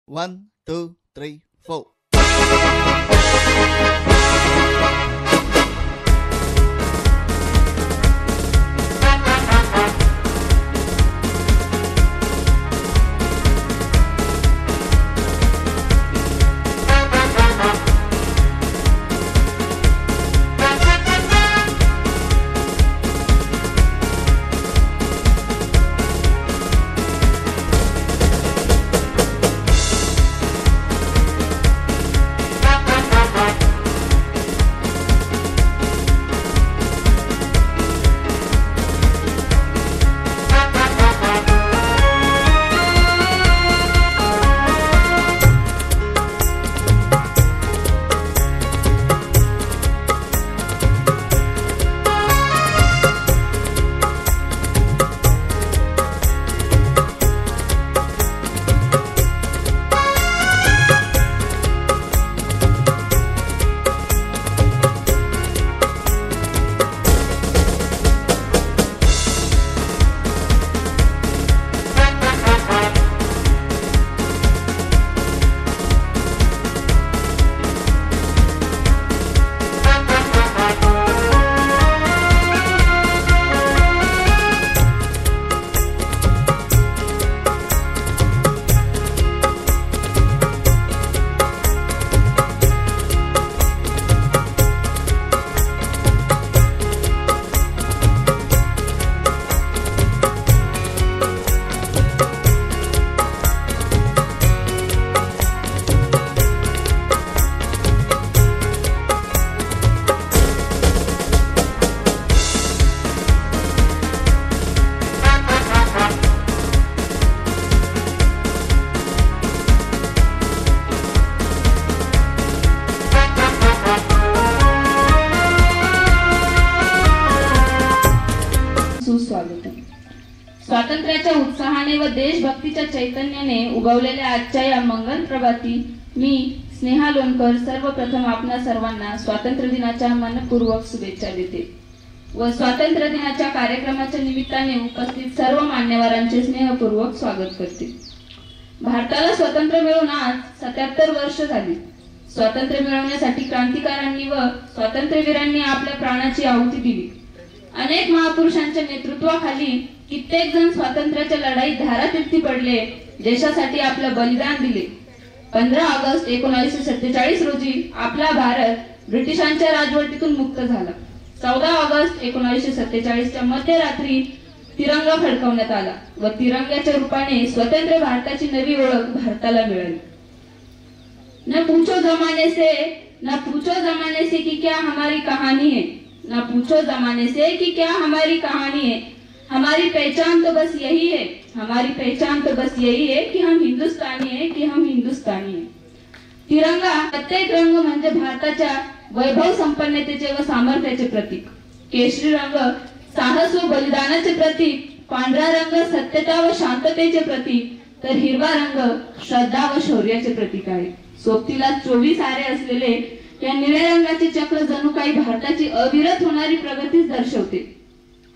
1, 2, 3, 4. स्वातंत्र्याच्या उत्साहाने व देशभक्तीच्या चैतन्याने उगवलेल्या आजच्या या मंगल प्रभाती मी स्नेहा लोणकर सर्वप्रथम आपणा सर्वांना स्वातंत्र्य दिनाच्या मनपूर्वक शुभेच्छा देते व स्वातंत्र्य दिनाच्या कार्यक्रमाच्या निमित्ताने उपस्थित सर्व मान्यवरांचे स्नेहपूर्वक स्वागत करते। भारताला स्वातंत्र्य मिळून आज 77 वर्ष झाली। स्वातंत्र्य मिळवण्यासाठी क्रांतिकारांनी व स्वातंत्र्यवीरांनी आपल्या प्राणाची आहुती दिली। अनेक महापुरुषांच्या नेतृत्वाखाली कित्येक जण स्वातंत्र्याच्या लढाईत धारातीर्थी पडले, देशासाठी आपलं बलिदान दिले। 15 ऑगस्ट 1947 रोजी आपला भारत ब्रिटिशांच्या राजवटीतून मुक्त झाला। 14 ऑगस्ट 1947 च्या मध्यरात्री तिरंगा फडकवण्यात आला व तिरंग्याच्या रूपाने स्वतंत्र भारताची नवी ओळख भारताला मिळाली। न पूछो जमाने से कि क्या हमारी कहानी है, न पूछो जमाने से कि क्या हमारी कहानी है, हमारी पहचान तो बस यही है, हमारी पहचान तो बस यही है कि हम हिंदुस्तानी है, कि हम हिंदुस्तानी है। तिरंगा प्रत्येक रंग म्हणजे भारताच्या वैभव संपन्नतेचे व सामर्थ्याचे प्रतीक। केशरी रंग साहस व बलिदानाचे प्रतीक, पांढरा रंग सत्यता व शांततेचे प्रतीक, तर हिरवा रंग श्रद्धा व शौर्याचे प्रतीक आहे। सोबतीला 24 आरे असलेले या निळ्या रंगाचे चक्र जणू काही भारताची अविरत होणारी प्रगतीच दर्शवते।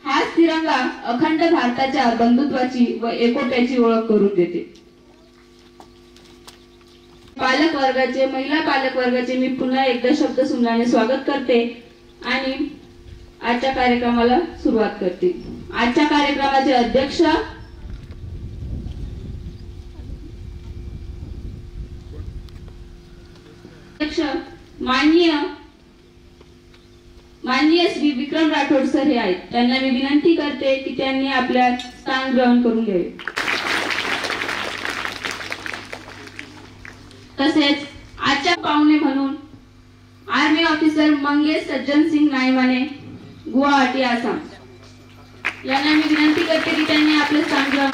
हाच तिरंगा अखंड भारताच्या बंधुत्वाची व एकोप्याची ओळख करून देते। पालक वर्गाचे, महिला पालक वर्गाचे मी पुन्हा एकदा शब्द सुमनाने स्वागत करते आणि आजच्या कार्यक्रमाला सुरुवात करते। आजच्या कार्यक्रमाचे अध्यक्ष माननीय श्री विक्रम राठोड सर हे आहेत। त्यांना मी विनंती करते की त्यांनी आपल्या स्थान ग्रहण करून घ्यावे। तसेच आजच्या पाहुणे म्हणून आर्मी ऑफिसर मंगेश सज्जन सिंग नाईमाने, गुवाहाटी, आसाम, यांना मी विनंती करते की त्यांनी आपले स्थान ग्रहण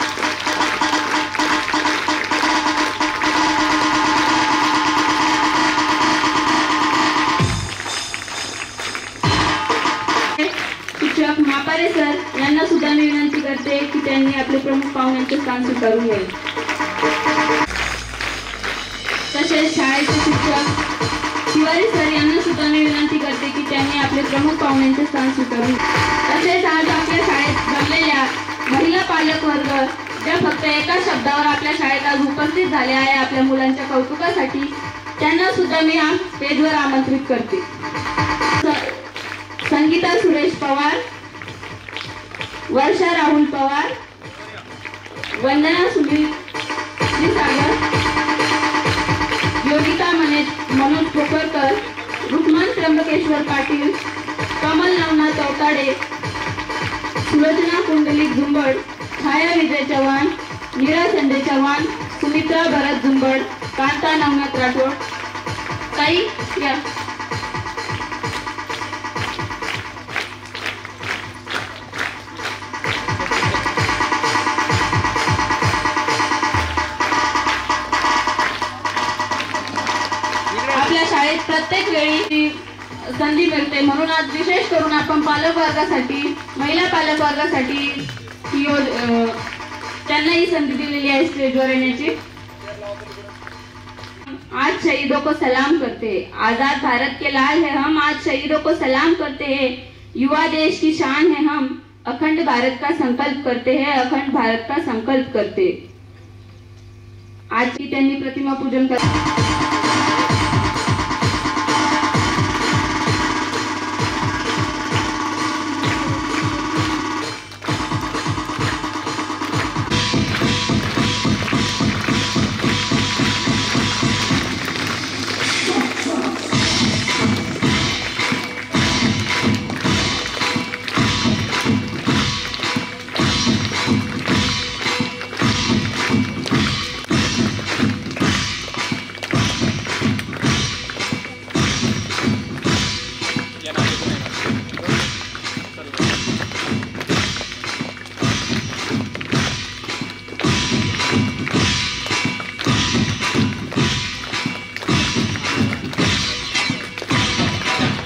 मापारे सर यांना सुद्धा मी विनंती करते की त्यांनी आपले प्रमुख पाहुण्यांचे स्थान स्वीकारून घ्यावे। तसेच शाळेचे शिक्षक तिवारी सर यांना सुद्धा मी विनंती करते की त्यांनी आपले प्रमुख पाहुण्यांचे स्थान स्वीकारून तसेच आज आपल्या शाळेत जमलेल्या महिला पालक वर्ग ज्या फक्त एका शब्दावर आपल्या शाळेत आज उपस्थित झाल्या आहे आपल्या मुलांच्या कौतुकासाठी, त्यांना सुद्धा मी स्टेजवर आमंत्रित करते. संगीता सुरेश पवार, वर्षा राहुल पवार, वंदना सुनील सागर, योगिता मनोज पोखरकर, रुक्मन त्र्यंबकेश्वर पाटील, कमल नवनाथ चौताडे, सुलोचना कुंडलिक झुंबड, छाया विजय चव्हाण, नीरा संजय चव्हाण, सुमित्रा भरत झुंबड, कांता नवनाथ राठोड. ताई या. आपल्या शाळेत प्रत्येक वेळी संधी मिळते, म्हणून आज विशेष करून आपण पालक वर्गासाठी, महिला पालक वर्गासाठी त्यांना ही संधी दिलेली आहे स्टेजवर येण्याची. आज शहीदों को सलाम करते हैं, आजाद भारत के लाल है हम, आज शहीदों को सलाम करते हैं, युवा देश की शान है हम, अखंड भारत का संकल्प करते हैं, अखंड भारत का संकल्प करते. आज की त्यांनी प्रतिमा पूजन कर.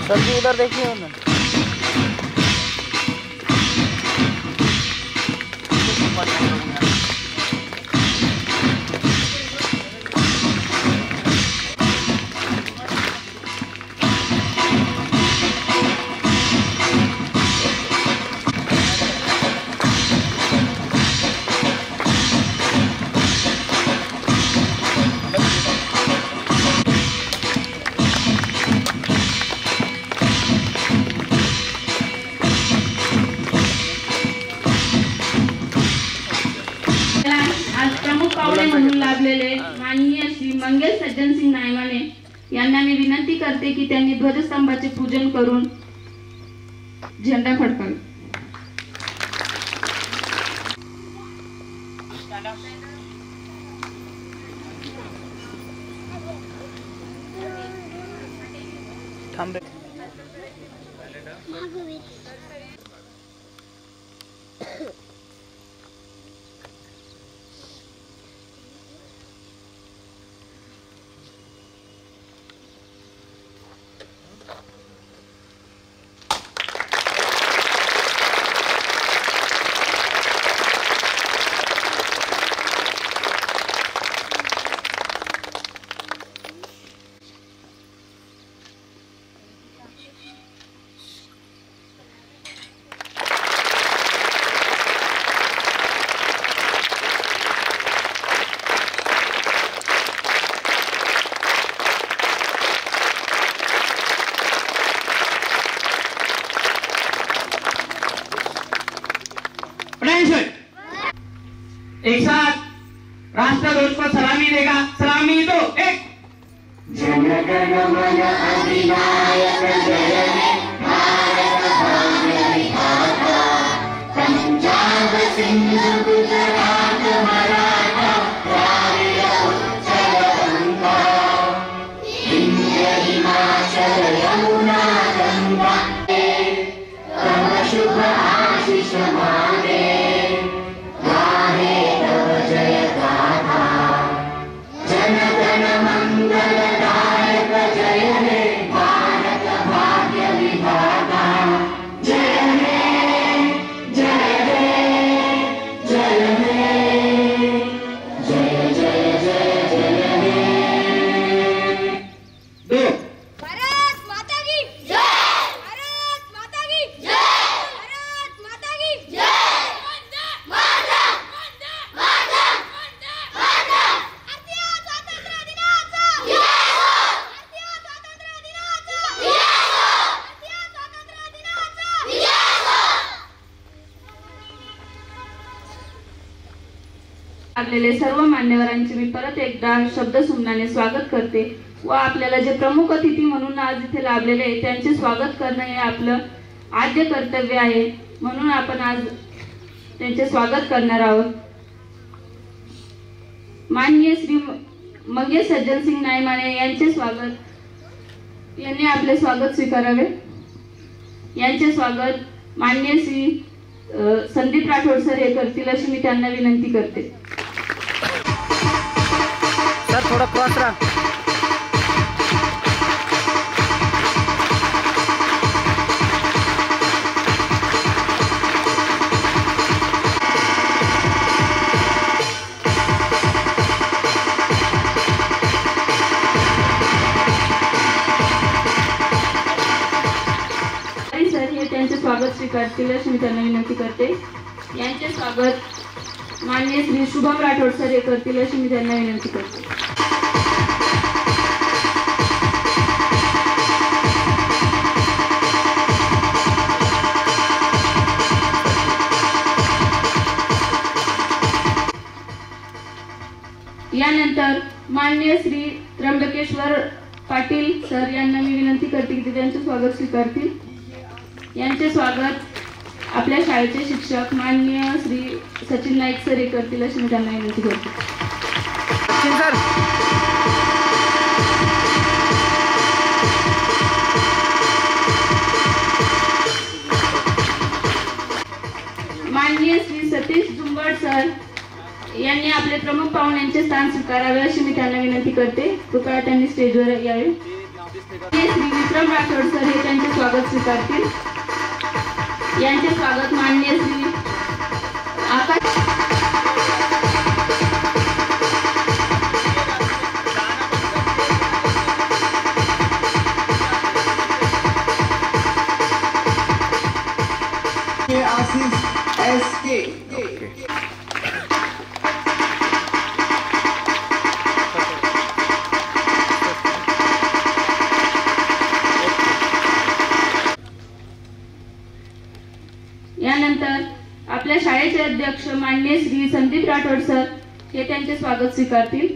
सर जी उधर देखिए ना. म्हणून लाभलेले माननीय श्री मंगेश सज्जन सिंह नायवाने यांना मी विनंती करते की त्यांनी ध्वजस्तंभाचे पूजन करून झेंडा फडकावे. थांब रे. एक साथ राष्ट्रध्वज को सलामी देगा. सलामी दो. एक. जन गण मन अधिनायक जय हे भारत भाग्य विधाता, पंजाब सिंधु गुजरात मराठा द्राविड उत्कल गंगा, विंध्य हिमाचल यमुना गंगा, तव शुभ आशीष मांगे, गाहे तव जय गाथा. जन गण मंगलदायक जय हे भारत भाग्य विधाता, जय हे जय हे जय हे. लाभलेले सर्व मान्यवरांचे मी परत एकदा शब्दसुमनाने स्वागत करते व आपल्याला जे प्रमुख अतिथी म्हणून आज इथे लाभलेले आहेत त्यांचे स्वागत करणं हे आपलं आद्य कर्तव्य आहे, म्हणून आपण आज त्यांचे स्वागत करणार आहोत। माननीय श्री मंगेश सज्जन सिंग नाईमाने यांचे स्वागत, यांनी आपले स्वागत स्वीकारावे। यांचे स्वागत माननीय श्री संदीप राठोड सर हे करतील अशी मी त्यांना विनंती करते। सर थोड़ा क्रॉस रहा। त्यांचे स्वागत स्वीकारतील अशी मी त्यांना विनंती करते। यांचे स्वागत माननीय श्री शुभम राठोड सर हे करतील अशी मी त्यांना विनंती करते। यानंतर माननीय श्री त्र्यंबकेश्वर पाटील सर यांना मी विनंती करते की ते त्यांचे स्वागत स्वीकारतील। यांचे स्वागत आपल्या शाळेचे शिक्षक माननीय श्री सचिन नाईक सर हे करतील अशी मी त्यांना विनंती करते। सर माननीय श्री सतीश जुंबड सर यांनी आपले प्रमुख पाहुण्यांचे स्थान स्वीकारावे अशी मी त्यांना विनंती करते। कृपया त्यांनी स्टेजवर यावे। श्री विक्रम राठोड सर हे त्यांचे स्वागत स्वीकारतील। यांचे स्वागत माननीय श्री आकाश आशीष SK। यानंतर आपल्या शाळेचे अध्यक्ष माननीय श्री संदीप राठोड सर हे त्यांचे स्वागत स्वीकारतील।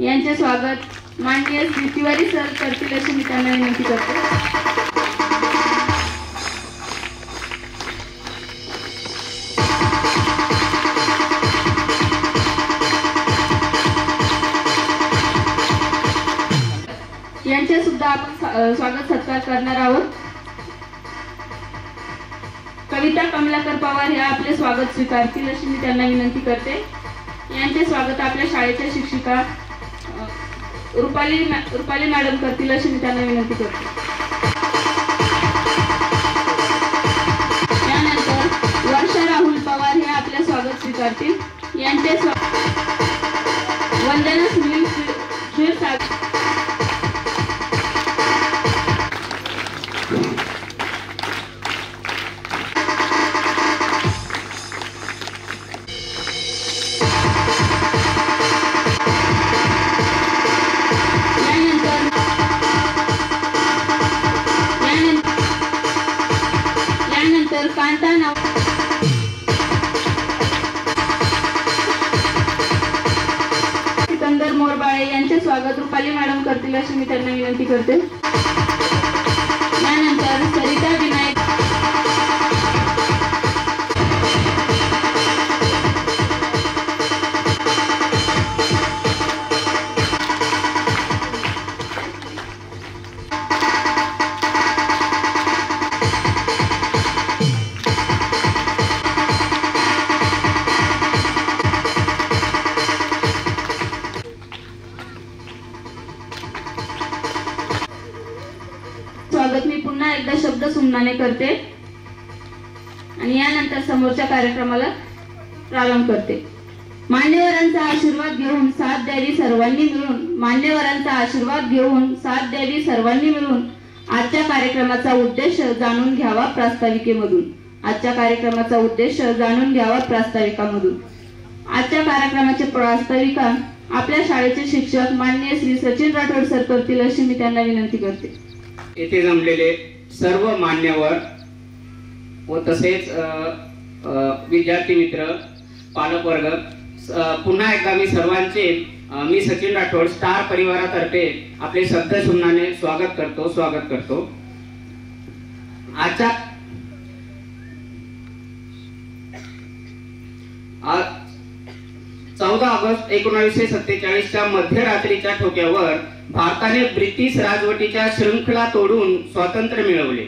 यांचे स्वागत माननीय श्री तिवारी सर करतील अशी मी त्यांना विनंती करते। यांचे सुद्धा आपण स्वागत सत्कार करणार आहोत। कविता कमलाकर पवार हे आपले स्वागत स्वीकारतील अशी मी त्यांना विनंती करते। यांचे स्वागत आपल्या शाळेच्या शिक्षिका रुपाली मॅडम करतील अशी मी त्यांना विनंती करते। यानंतर वर्षा राहुल पवार हे आपले स्वागत स्वीकारतील। यांचे वंदना सुनील क्षीरसागर सिकंदर मोरबाळे यांचे स्वागत रुपाली मॅडम करतील अशी मी त्यांना विनंती करते। यानंतर सरिता विनायक स्वागत मी पुन्हा एकदा शब्दसुमनाने करते आणि यानंतर समोरच्या कार्यक्रमाला प्रारंभ करते। मान्यवरांचा आशीर्वाद घेऊन साथ द्यावी सर्वांनी मिळून, मान्यवरांचा आशीर्वाद घेऊन साथ द्यावी सर्वांनी मिळून आजच्या कार्यक्रमाचा उद्देश जाणून घ्यावा प्रास्ताविकेमधून। आजच्या कार्यक्रमाचा उद्देश जाणून घ्यावा प्रास्ताविकामधून। आजच्या कार्यक्रमाचे प्रास्ताविका आपल्या शाळेचे शिक्षक माननीय श्री सचिन राठोड सर करतील अशी मी त्यांना विनंती करते। येथे जमलेले सर्व मान्यवर व तसेच विद्यार्थी मित्र, पालक वर्ग, पुन्हा एकदा मी सर्वांचे मी सचिन राठोड स्टार परिवारातर्फे आपले श्रद्धासुमनाने स्वागत करतो। आजच्या 14 ऑगस्ट 1947च्या मध्यरात्रीच्या ठोक्यावर भारताने ब्रिटिश राजवटीच्या शृंखला तोडून स्वातंत्र्य मिळवले।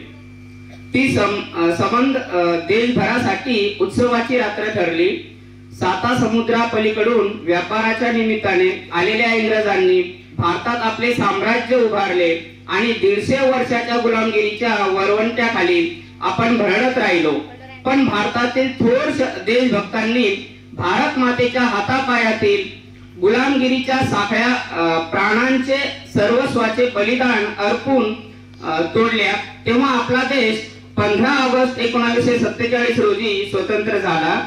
ती संबंध देशभरासाठी उत्सवाची रात्र ठरली। साता समुद्रापलीकडून व्यापाराच्या निमित्ताने आलेल्या इंग्रजांनी भारतात आपले साम्राज्य उभारले आणि 150 वर्षाच्या गुलामगिरीच्या वरवंट्याखाली आपण भरडत राहिलो। पण भारतातील थोर देशभक्तांनी भारत मातेच्या हातापायातील गुलामगिरीच्या साखळ्या प्राणांचे सर्वस्वाचे बलिदान अर्पून तोडल्या। तेव्हा आपला देश 15 ऑगस्ट 1947 रोजी स्वतंत्र झाला।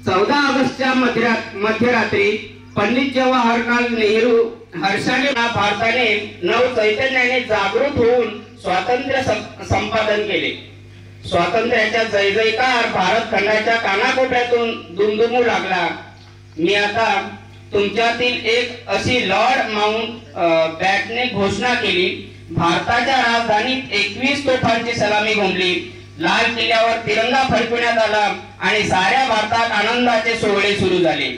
14 ऑगस्टच्या मध्यरात्री पंडित जवाहरलाल नेहरू हर्षाने भारताने नव चैतन्याने जागृत होऊन स्वातंत्र्य संपादन केले। स्वातंत्र्याचा जय जयकार भारत खंडाच्या कानाकोपऱ्यातून दुमदुमू लागला। मी आता तुमच्यातील एक अशी लॉर्ड माउंट बॅटने घोषणा केली। भारताच्या राजधानीत 21 तोफांची सलामी घुमली, लाल किल्ल्यावर तिरंगा फडकवण्यात आला आणि साऱ्या भारतात आनंदाचे सोहळे सुरू झाले।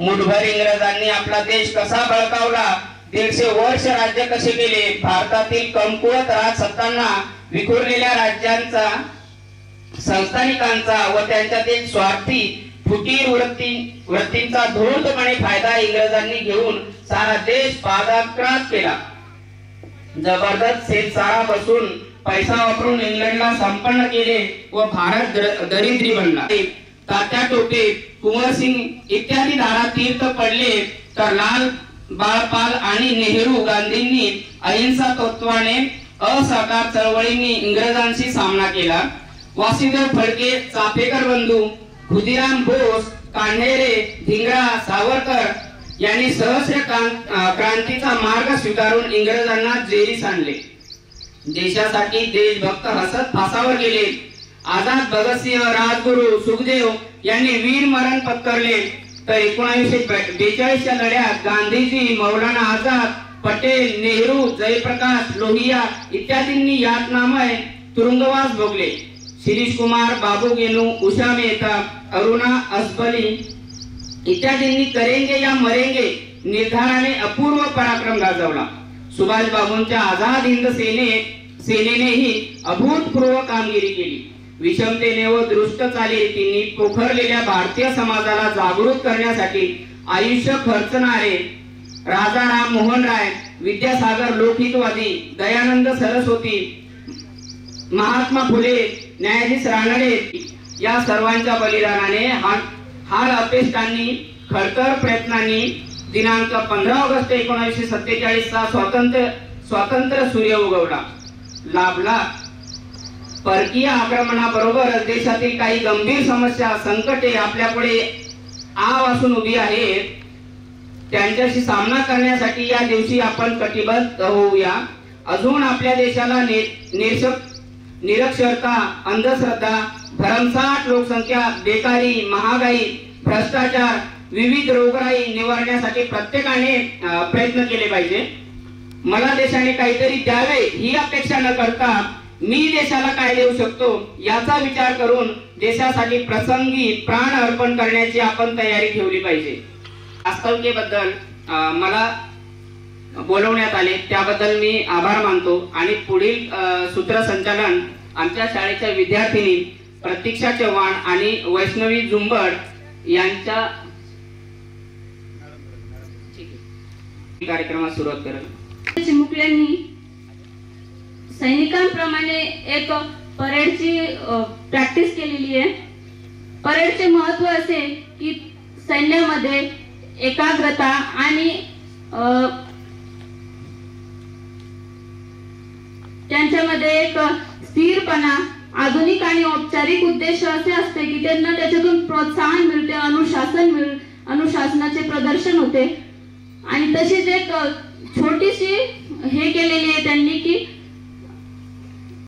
मुठभर इंग्रजांनी आपला देश कसा बळकावला, 150 वर्ष राज्य कसे केले, भारतातील कमकुवत राजसत्तांना विखुरलेल्या राज्यांचा, संस्थानिकांचा व त्यांच्यातील स्वार्थी फुटीर वृत्तींचा धूर्तपणे फायदा इंग्रजांनी घेऊन सारा देश पादाक्रांत केला। जबरदस्त शेतसारा बसून पैसा वापरून इंग्लंडला संपन्न केले व भारत दरिद्री बनला। तात्या टोपे, कुंवर सिंग इत्यादी धारा तीर्थ पडले, तर लाल बाळपाल आणि नेहरू गांधींनी अहिंसा तत्वाने असहकार चळवळींनी इंग्रजांशी सामना केला। वासुदेव फडके, चाफेकर बंधू, खुदिराम बोस, कान्हेरे, धिंगरा, सावरकर यांनी सहस्र क्रांतीचा मार्ग स्वीकारून इंग्रजांना जेरीस आणले। देशासाठी देशभक्त हसत फासावर गेले। आझाद, भगतसिंह, राजगुरू, सुखदेव यांनी वीर मरण पत्करले, तर 1942च्या लढ्यात गांधीजी, मौलाना आझाद, पटेल, नेहरू, जयप्रकाश, लोहिया इत्यादींनी यातनामय तुरुंगवास भोगले। शिरीष कुमार, बाबू गेनू, उषा मेहता, अरुणा असबली इत्यादींनी करेंगे या मरेंगे निर्धाराने अपूर्व पराक्रम गाजवला। सुभाष बाबूंच्या आझाद हिंद सेनेनेही अभूतपूर्व कामगिरी केली। विषमतेने व दृष्ट चालीरीतींनी पोखरलेल्या भारतीय समाजाला जागृत करण्यासाठी आयुष्य खर्चणारे राजाराम मोहन राय, विद्यासागर लोकहितवादी, दयानंद सरस्वती, महात्मा फुले, न्यायाधीश रानडे या सर्वांच्या बलिदानाने हाल अपेष्टांनी खडतर प्रयत्नांनी दिनांक 15 ऑगस्ट 1947चा स्वातंत्र्य सूर्य उगवला, लाभला। परकीय आक्रमणाबरोबर देशातील काही गंभीर समस्या, संकटे आपल्यापुढे आवासून उभी आहेत। त्यांच्याशी सामना करण्यासाठी या दिवशी आपण कटिबद्ध होऊया। अजून आपल्या देशाला निरक्षरता, अंधश्रद्धा, भरमसाठ लोकसंख्या, बेकारी, महागाई, भ्रष्टाचार, विविध रोगराई निवारण्यासाठी प्रत्येकाने प्रयत्न केले पाहिजे। मला देशाने काहीतरी द्यावे ही अपेक्षा न करता मी देशाला काय देऊ शकतो याचा विचार करून देशासाठी प्रसंगी प्राण अर्पण करण्याची आपण तयारी ठेवली पाहिजे। वास्तविकतेबद्दल मला बोलवण्यात आले त्याबद्दल मी आभार मानतो आणि पुढील सूत्रसंचालन आमच्या शाळेच्या विद्यार्थिनी प्रतीक्षा चव्हाण आणि वैष्णवी झुंबड यांच्या कार्यक्रमात सुरुवात करेल। चिमुकल्यांनी सैनिकांप्रमाणे एक परेडची प्रॅक्टिस केलेली आहे। परेडचे महत्त्व असे की सैन्यामध्ये एकाग्रता आणि त्यांच्यामध्ये एक स्थिरपणा, आधुनिक आणि औपचारिक उद्देश असे असते की त्यांना त्याच्यातून प्रोत्साहन मिळते, अनुशासनाचे प्रदर्शन होते। आणि तशीच एक छोटीशी हे केलेली आहे त्यांनी की